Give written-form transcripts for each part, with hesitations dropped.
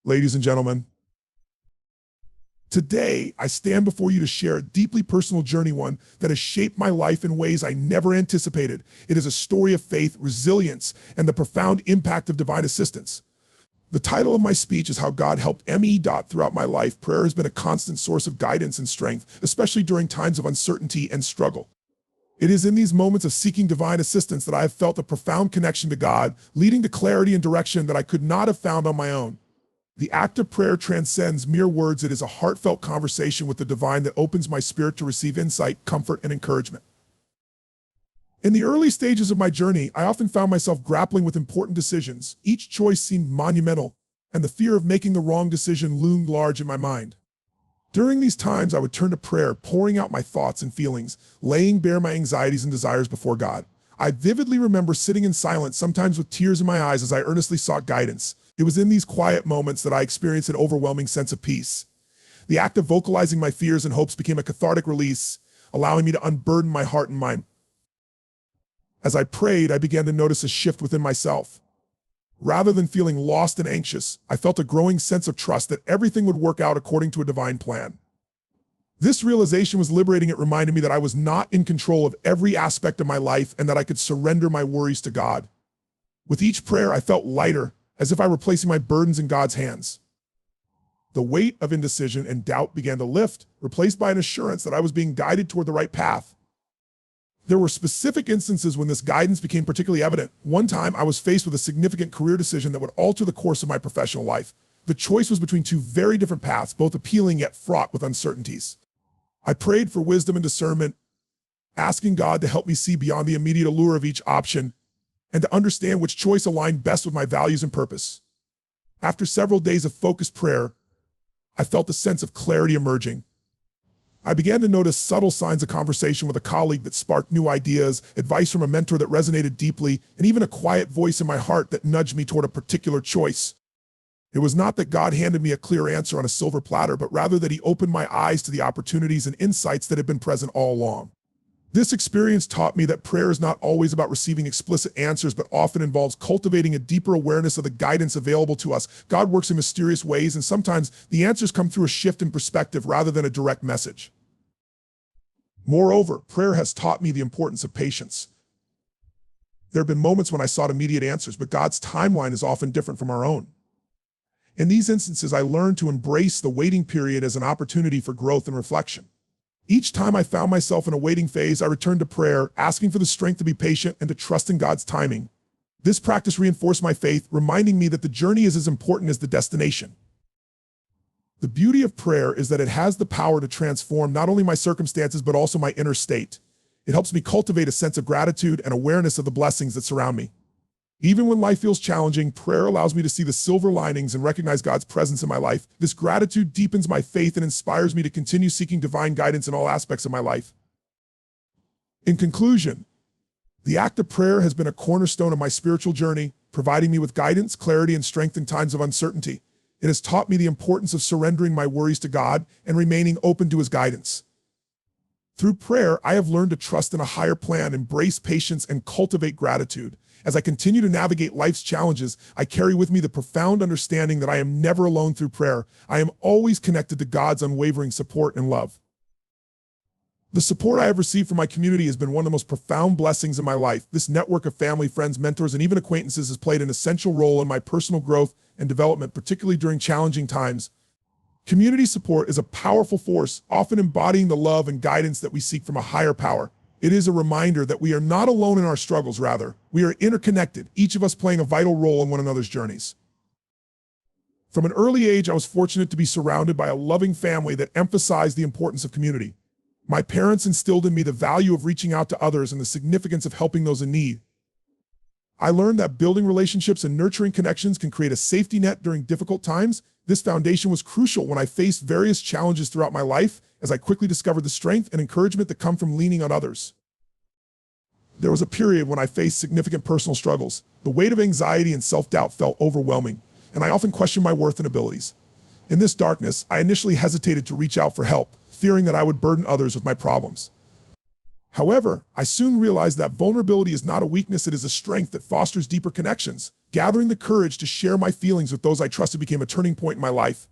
ladies and gentlemen. Today, I stand before you to share a deeply personal journey, one that has shaped my life in ways I never anticipated. It is a story of faith, resilience, and the profound impact of divine assistance. The title of my speech is How God Helped Me. Throughout my life, prayer has been a constant source of guidance and strength, especially during times of uncertainty and struggle. It is in these moments of seeking divine assistance that I have felt a profound connection to God, leading to clarity and direction that I could not have found on my own. The act of prayer transcends mere words. It is a heartfelt conversation with the divine that opens my spirit to receive insight, comfort, and encouragement. In the early stages of my journey, I often found myself grappling with important decisions. Each choice seemed monumental, and the fear of making the wrong decision loomed large in my mind. During these times, I would turn to prayer, pouring out my thoughts and feelings, laying bare my anxieties and desires before God. I vividly remember sitting in silence, sometimes with tears in my eyes, as I earnestly sought guidance. It was in these quiet moments that I experienced an overwhelming sense of peace. The act of vocalizing my fears and hopes became a cathartic release, allowing me to unburden my heart and mind. As I prayed, I began to notice a shift within myself. Rather than feeling lost and anxious, I felt a growing sense of trust that everything would work out according to a divine plan. This realization was liberating. It reminded me that I was not in control of every aspect of my life and that I could surrender my worries to God. With each prayer, I felt lighter, as if I were placing my burdens in God's hands. The weight of indecision and doubt began to lift, replaced by an assurance that I was being guided toward the right path. There were specific instances when this guidance became particularly evident. One time, I was faced with a significant career decision that would alter the course of my professional life. The choice was between two very different paths, both appealing yet fraught with uncertainties. I prayed for wisdom and discernment, asking God to help me see beyond the immediate allure of each option and to understand which choice aligned best with my values and purpose. After several days of focused prayer, I felt a sense of clarity emerging. I began to notice subtle signs of conversation with a colleague that sparked new ideas, advice from a mentor that resonated deeply, and even a quiet voice in my heart that nudged me toward a particular choice. It was not that God handed me a clear answer on a silver platter, but rather that He opened my eyes to the opportunities and insights that had been present all along. This experience taught me that prayer is not always about receiving explicit answers, but often involves cultivating a deeper awareness of the guidance available to us. God works in mysterious ways, and sometimes the answers come through a shift in perspective rather than a direct message. Moreover, prayer has taught me the importance of patience. There have been moments when I sought immediate answers, but God's timeline is often different from our own. In these instances, I learned to embrace the waiting period as an opportunity for growth and reflection. Each time I found myself in a waiting phase, I returned to prayer, asking for the strength to be patient and to trust in God's timing. This practice reinforced my faith, reminding me that the journey is as important as the destination. The beauty of prayer is that it has the power to transform not only my circumstances, but also my inner state. It helps me cultivate a sense of gratitude and awareness of the blessings that surround me. Even when life feels challenging, prayer allows me to see the silver linings and recognize God's presence in my life. This gratitude deepens my faith and inspires me to continue seeking divine guidance in all aspects of my life. In conclusion, the act of prayer has been a cornerstone of my spiritual journey, providing me with guidance, clarity, and strength in times of uncertainty. It has taught me the importance of surrendering my worries to God and remaining open to His guidance. Through prayer, I have learned to trust in a higher plan, embrace patience, and cultivate gratitude. As I continue to navigate life's challenges, I carry with me the profound understanding that I am never alone through prayer. I am always connected to God's unwavering support and love. The support I have received from my community has been one of the most profound blessings in my life. This network of family, friends, mentors, and even acquaintances has played an essential role in my personal growth and development, particularly during challenging times. Community support is a powerful force, often embodying the love and guidance that we seek from a higher power. It is a reminder that we are not alone in our struggles, rather, we are interconnected, each of us playing a vital role in one another's journeys. From an early age, I was fortunate to be surrounded by a loving family that emphasized the importance of community. My parents instilled in me the value of reaching out to others and the significance of helping those in need. I learned that building relationships and nurturing connections can create a safety net during difficult times. This foundation was crucial when I faced various challenges throughout my life, as I quickly discovered the strength and encouragement that come from leaning on others. There was a period when I faced significant personal struggles. The weight of anxiety and self-doubt felt overwhelming, and I often questioned my worth and abilities. In this darkness, I initially hesitated to reach out for help, fearing that I would burden others with my problems. However, I soon realized that vulnerability is not a weakness, it is a strength that fosters deeper connections. Gathering the courage to share my feelings with those I trusted became a turning point in my life.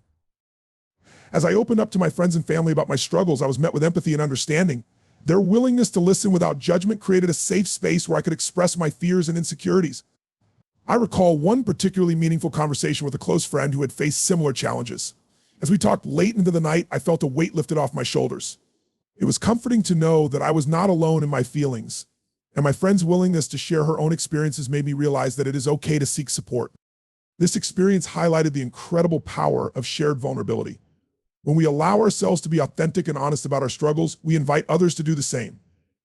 As I opened up to my friends and family about my struggles, I was met with empathy and understanding. Their willingness to listen without judgment created a safe space where I could express my fears and insecurities. I recall one particularly meaningful conversation with a close friend who had faced similar challenges. As we talked late into the night, I felt a weight lifted off my shoulders. It was comforting to know that I was not alone in my feelings, and my friend's willingness to share her own experiences made me realize that it is okay to seek support. This experience highlighted the incredible power of shared vulnerability. When we allow ourselves to be authentic and honest about our struggles, we invite others to do the same.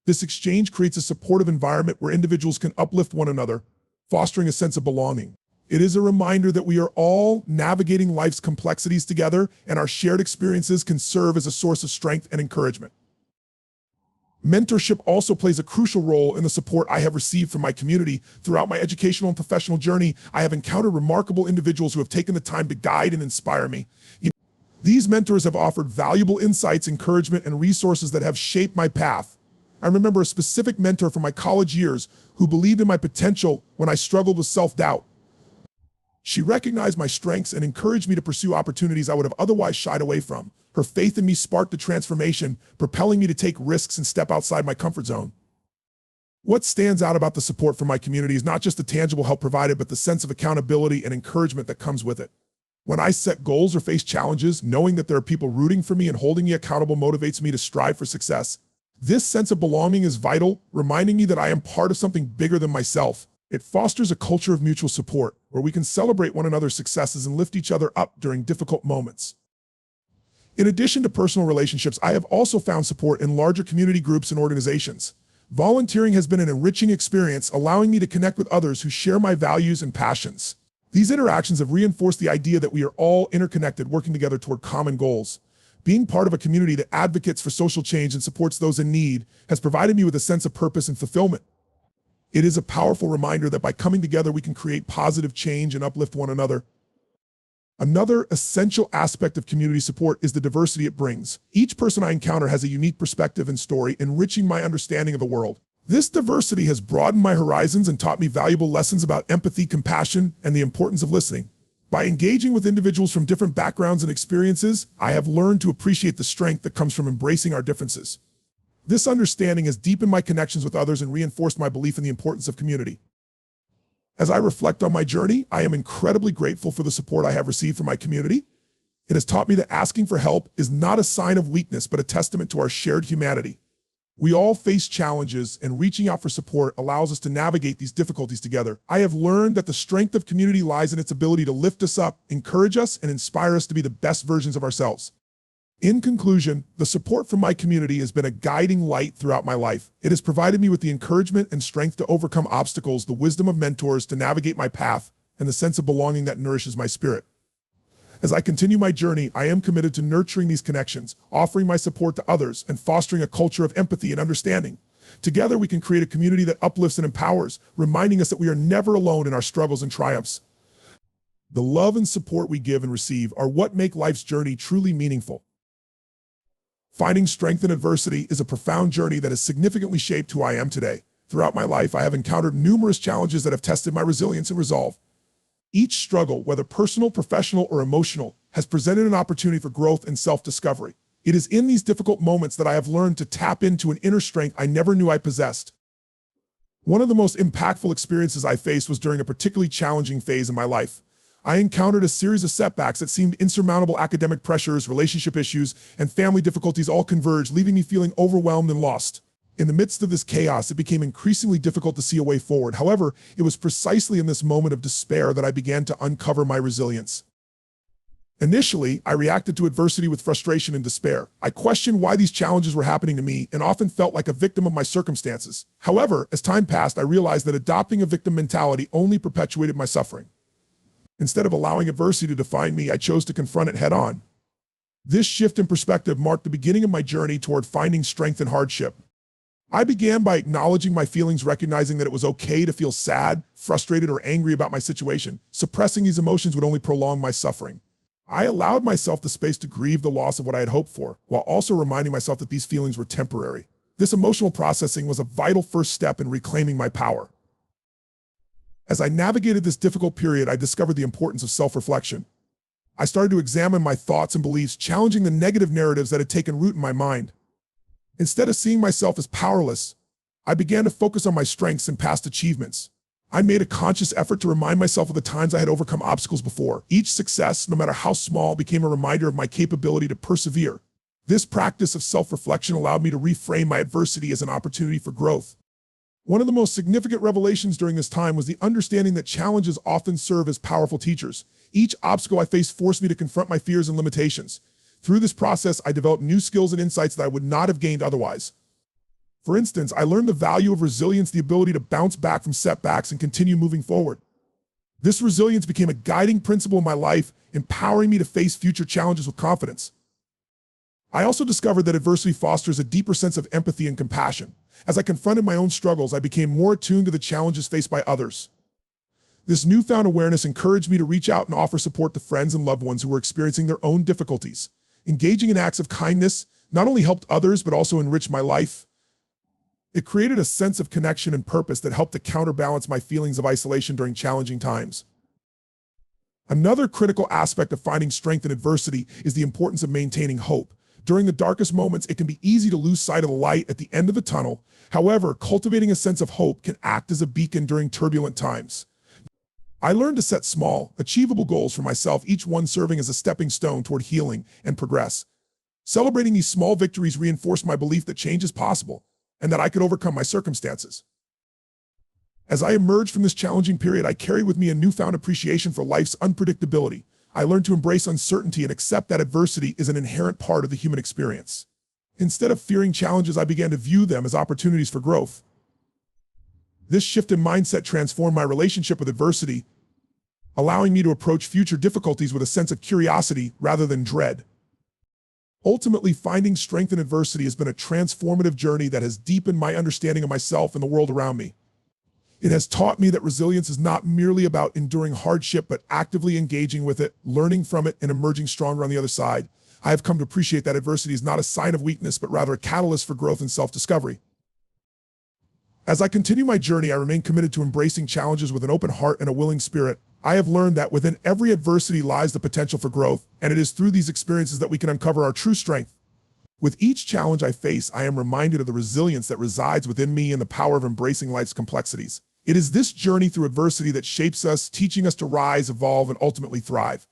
This exchange creates a supportive environment where individuals can uplift one another, fostering a sense of belonging. It is a reminder that we are all navigating life's complexities together, and our shared experiences can serve as a source of strength and encouragement. Mentorship also plays a crucial role in the support I have received from my community. Throughout my educational and professional journey, I have encountered remarkable individuals who have taken the time to guide and inspire me. These mentors have offered valuable insights, encouragement, and resources that have shaped my path. I remember a specific mentor from my college years who believed in my potential when I struggled with self-doubt. She recognized my strengths and encouraged me to pursue opportunities I would have otherwise shied away from. Her faith in me sparked a transformation, propelling me to take risks and step outside my comfort zone. What stands out about the support from my community is not just the tangible help provided, but the sense of accountability and encouragement that comes with it. When I set goals or face challenges, knowing that there are people rooting for me and holding me accountable motivates me to strive for success. This sense of belonging is vital, reminding me that I am part of something bigger than myself. It fosters a culture of mutual support, where we can celebrate one another's successes and lift each other up during difficult moments. In addition to personal relationships, I have also found support in larger community groups and organizations. Volunteering has been an enriching experience, allowing me to connect with others who share my values and passions. These interactions have reinforced the idea that we are all interconnected, working together toward common goals. Being part of a community that advocates for social change and supports those in need has provided me with a sense of purpose and fulfillment. It is a powerful reminder that by coming together, we can create positive change and uplift one another. Another essential aspect of community support is the diversity it brings. Each person I encounter has a unique perspective and story, enriching my understanding of the world. This diversity has broadened my horizons and taught me valuable lessons about empathy, compassion, and the importance of listening. By engaging with individuals from different backgrounds and experiences, I have learned to appreciate the strength that comes from embracing our differences. This understanding has deepened my connections with others and reinforced my belief in the importance of community. As I reflect on my journey, I am incredibly grateful for the support I have received from my community. It has taught me that asking for help is not a sign of weakness, but a testament to our shared humanity. We all face challenges, and reaching out for support allows us to navigate these difficulties together. I have learned that the strength of community lies in its ability to lift us up, encourage us, and inspire us to be the best versions of ourselves. In conclusion, the support from my community has been a guiding light throughout my life. It has provided me with the encouragement and strength to overcome obstacles, the wisdom of mentors to navigate my path, and the sense of belonging that nourishes my spirit. As I continue my journey, I am committed to nurturing these connections, offering my support to others, and fostering a culture of empathy and understanding. Together, we can create a community that uplifts and empowers, reminding us that we are never alone in our struggles and triumphs. The love and support we give and receive are what make life's journey truly meaningful. Finding strength in adversity is a profound journey that has significantly shaped who I am today. Throughout my life, I have encountered numerous challenges that have tested my resilience and resolve. Each struggle, whether personal, professional, or emotional, has presented an opportunity for growth and self-discovery. It is in these difficult moments that I have learned to tap into an inner strength I never knew I possessed. One of the most impactful experiences I faced was during a particularly challenging phase in my life. I encountered a series of setbacks that seemed insurmountable. Academic pressures, relationship issues, and family difficulties all converged, leaving me feeling overwhelmed and lost. In the midst of this chaos, it became increasingly difficult to see a way forward. However, it was precisely in this moment of despair that I began to uncover my resilience. Initially, I reacted to adversity with frustration and despair. I questioned why these challenges were happening to me and often felt like a victim of my circumstances. However, as time passed, I realized that adopting a victim mentality only perpetuated my suffering. Instead of allowing adversity to define me, I chose to confront it head on. This shift in perspective marked the beginning of my journey toward finding strength in hardship. I began by acknowledging my feelings, recognizing that it was okay to feel sad, frustrated, or angry about my situation. Suppressing these emotions would only prolong my suffering. I allowed myself the space to grieve the loss of what I had hoped for, while also reminding myself that these feelings were temporary. This emotional processing was a vital first step in reclaiming my power. As I navigated this difficult period, I discovered the importance of self-reflection. I started to examine my thoughts and beliefs, challenging the negative narratives that had taken root in my mind. Instead of seeing myself as powerless, I began to focus on my strengths and past achievements. I made a conscious effort to remind myself of the times I had overcome obstacles before. Each success, no matter how small, became a reminder of my capability to persevere. This practice of self-reflection allowed me to reframe my adversity as an opportunity for growth. One of the most significant revelations during this time was the understanding that challenges often serve as powerful teachers. Each obstacle I faced forced me to confront my fears and limitations. Through this process, I developed new skills and insights that I would not have gained otherwise. For instance, I learned the value of resilience, the ability to bounce back from setbacks and continue moving forward. This resilience became a guiding principle in my life, empowering me to face future challenges with confidence. I also discovered that adversity fosters a deeper sense of empathy and compassion. As I confronted my own struggles, I became more attuned to the challenges faced by others. This newfound awareness encouraged me to reach out and offer support to friends and loved ones who were experiencing their own difficulties. Engaging in acts of kindness not only helped others, but also enriched my life. It created a sense of connection and purpose that helped to counterbalance my feelings of isolation during challenging times. Another critical aspect of finding strength in adversity is the importance of maintaining hope. During the darkest moments, it can be easy to lose sight of the light at the end of the tunnel. However, cultivating a sense of hope can act as a beacon during turbulent times. I learned to set small, achievable goals for myself, each one serving as a stepping stone toward healing and progress. Celebrating these small victories reinforced my belief that change is possible and that I could overcome my circumstances. As I emerged from this challenging period, I carried with me a newfound appreciation for life's unpredictability. I learned to embrace uncertainty and accept that adversity is an inherent part of the human experience. Instead of fearing challenges, I began to view them as opportunities for growth. This shift in mindset transformed my relationship with adversity, allowing me to approach future difficulties with a sense of curiosity rather than dread. Ultimately, finding strength in adversity has been a transformative journey that has deepened my understanding of myself and the world around me. It has taught me that resilience is not merely about enduring hardship, but actively engaging with it, learning from it, and emerging stronger on the other side. I have come to appreciate that adversity is not a sign of weakness, but rather a catalyst for growth and self-discovery. As I continue my journey, I remain committed to embracing challenges with an open heart and a willing spirit. I have learned that within every adversity lies the potential for growth, and it is through these experiences that we can uncover our true strength. With each challenge I face, I am reminded of the resilience that resides within me and the power of embracing life's complexities. It is this journey through adversity that shapes us, teaching us to rise, evolve, and ultimately thrive.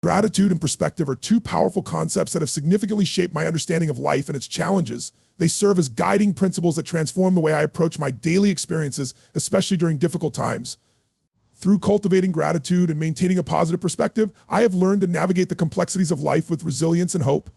Gratitude and perspective are two powerful concepts that have significantly shaped my understanding of life and its challenges. They serve as guiding principles that transform the way I approach my daily experiences, especially during difficult times. Through cultivating gratitude and maintaining a positive perspective, I have learned to navigate the complexities of life with resilience and hope.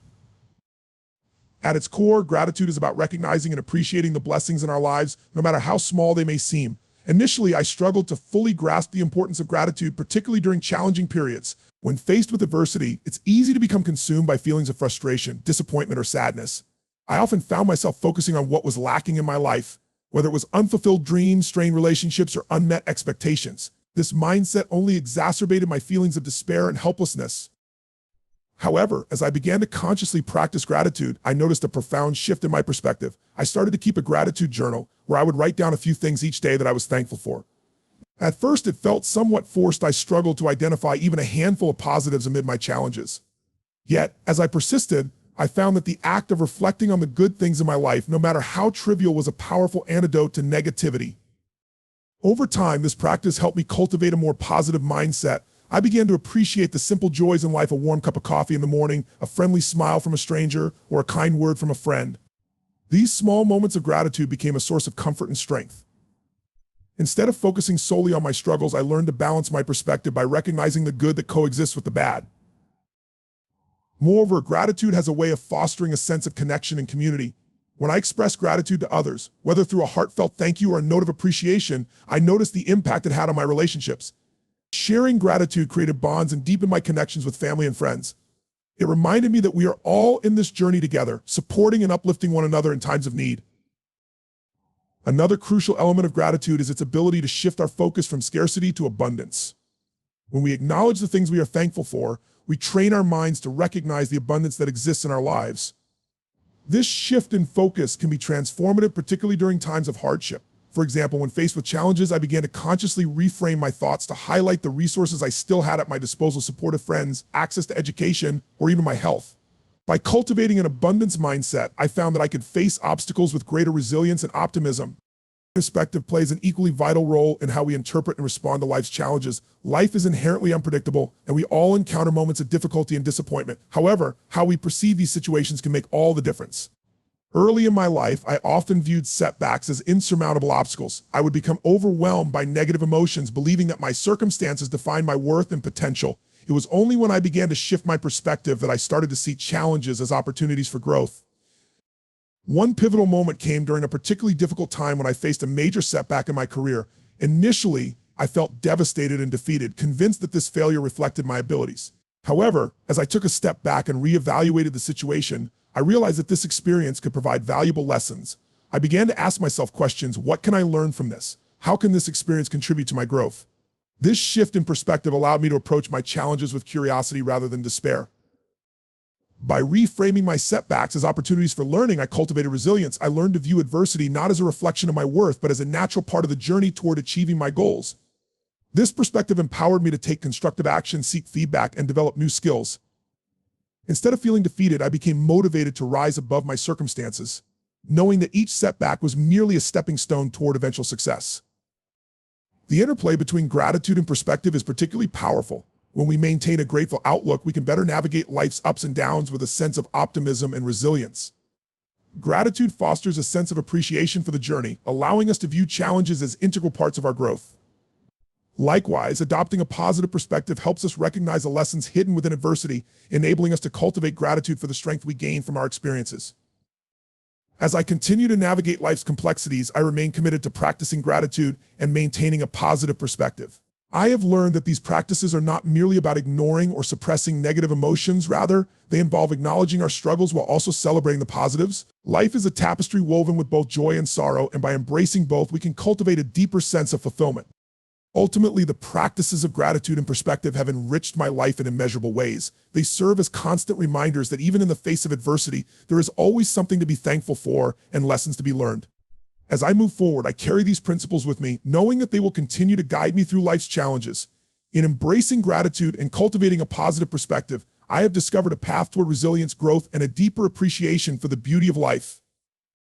At its core, gratitude is about recognizing and appreciating the blessings in our lives, no matter how small they may seem. Initially, I struggled to fully grasp the importance of gratitude, particularly during challenging periods. When faced with adversity, it's easy to become consumed by feelings of frustration, disappointment, or sadness. I often found myself focusing on what was lacking in my life, whether it was unfulfilled dreams, strained relationships, or unmet expectations. This mindset only exacerbated my feelings of despair and helplessness. However, as I began to consciously practice gratitude, I noticed a profound shift in my perspective. I started to keep a gratitude journal where I would write down a few things each day that I was thankful for. At first, it felt somewhat forced. I struggled to identify even a handful of positives amid my challenges. Yet, as I persisted, I found that the act of reflecting on the good things in my life, no matter how trivial, was a powerful antidote to negativity. Over time, this practice helped me cultivate a more positive mindset. I began to appreciate the simple joys in life: a warm cup of coffee in the morning, a friendly smile from a stranger, or a kind word from a friend. These small moments of gratitude became a source of comfort and strength. Instead of focusing solely on my struggles, I learned to balance my perspective by recognizing the good that coexists with the bad. Moreover, gratitude has a way of fostering a sense of connection and community. When I express gratitude to others, whether through a heartfelt thank you or a note of appreciation, I noticed the impact it had on my relationships. Sharing gratitude created bonds and deepened my connections with family and friends. It reminded me that we are all in this journey together, supporting and uplifting one another in times of need. Another crucial element of gratitude is its ability to shift our focus from scarcity to abundance. When we acknowledge the things we are thankful for, we train our minds to recognize the abundance that exists in our lives. This shift in focus can be transformative, particularly during times of hardship. For example, when faced with challenges, I began to consciously reframe my thoughts to highlight the resources I still had at my disposal: supportive friends, access to education, or even my health. By cultivating an abundance mindset, I found that I could face obstacles with greater resilience and optimism. Perspective plays an equally vital role in how we interpret and respond to life's challenges. Life is inherently unpredictable, and we all encounter moments of difficulty and disappointment. However, how we perceive these situations can make all the difference. Early in my life, I often viewed setbacks as insurmountable obstacles. I would become overwhelmed by negative emotions, believing that my circumstances defined my worth and potential. It was only when I began to shift my perspective that I started to see challenges as opportunities for growth. One pivotal moment came during a particularly difficult time when I faced a major setback in my career. Initially, I felt devastated and defeated, convinced that this failure reflected my abilities. However, as I took a step back and reevaluated the situation, I realized that this experience could provide valuable lessons. I began to ask myself questions: what can I learn from this? How can this experience contribute to my growth? This shift in perspective allowed me to approach my challenges with curiosity rather than despair. By reframing my setbacks as opportunities for learning, I cultivated resilience. I learned to view adversity not as a reflection of my worth, but as a natural part of the journey toward achieving my goals. This perspective empowered me to take constructive action, seek feedback, and develop new skills. Instead of feeling defeated, I became motivated to rise above my circumstances, knowing that each setback was merely a stepping stone toward eventual success. The interplay between gratitude and perspective is particularly powerful. When we maintain a grateful outlook, we can better navigate life's ups and downs with a sense of optimism and resilience. Gratitude fosters a sense of appreciation for the journey, allowing us to view challenges as integral parts of our growth. Likewise, adopting a positive perspective helps us recognize the lessons hidden within adversity, enabling us to cultivate gratitude for the strength we gain from our experiences. As I continue to navigate life's complexities, I remain committed to practicing gratitude and maintaining a positive perspective. I have learned that these practices are not merely about ignoring or suppressing negative emotions. Rather, they involve acknowledging our struggles while also celebrating the positives. Life is a tapestry woven with both joy and sorrow, and by embracing both, we can cultivate a deeper sense of fulfillment. Ultimately, the practices of gratitude and perspective have enriched my life in immeasurable ways. They serve as constant reminders that even in the face of adversity, there is always something to be thankful for and lessons to be learned. As I move forward, I carry these principles with me, knowing that they will continue to guide me through life's challenges. In embracing gratitude and cultivating a positive perspective, I have discovered a path toward resilience, growth, and a deeper appreciation for the beauty of life.